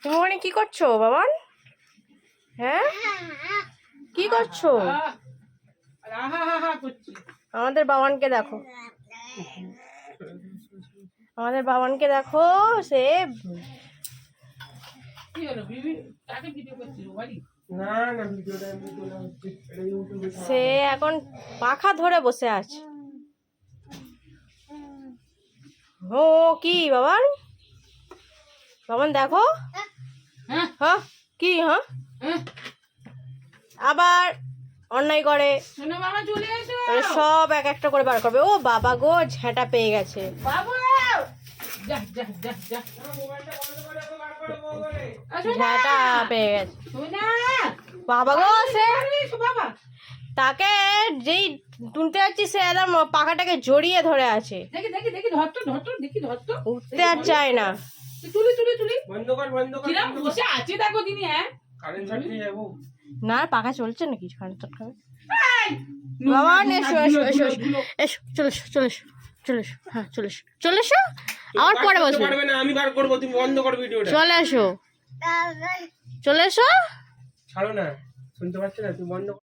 তুমি ওখানে কি করছো বাবান? হ্যাঁ কি করছো? আমাদের বাবানকে দেখো, আমাদের বাবানকে দেখো। সে এখন পাখা ধরে বসে আছে। ও কি বাবান? বাবান দেখো, হ্যাঁ কি, হ্যাঁ আবার অন্যায় করে, সব এক একটা করে বার করবে। ও বাবা গো, ঝেঁটা পেয়ে গেছে। ঝেঁটা পেয়ে গেছে বাবা গো। সে তাকে যেই তুলতে যাচ্ছি সে একদম পাখাটাকে জড়িয়ে ধরে আছে, উঠতে আর চায় না। না পাখা চলছে নাকি? কারেন্ট শর্ট খাবে। বাবান এসো এসো এসো এসো, চলে এসো চলে এসো চলে এসো, হ্যাঁ চলে এসো চলে এসো। আবার পরে বসবে, আমি বার করব, তুমি বন্ধ করো ভিডিওটা। চলে এসো চলে এসো। ছাড়ো না, শুনতে পাচ্ছ না? তুমি বন্ধ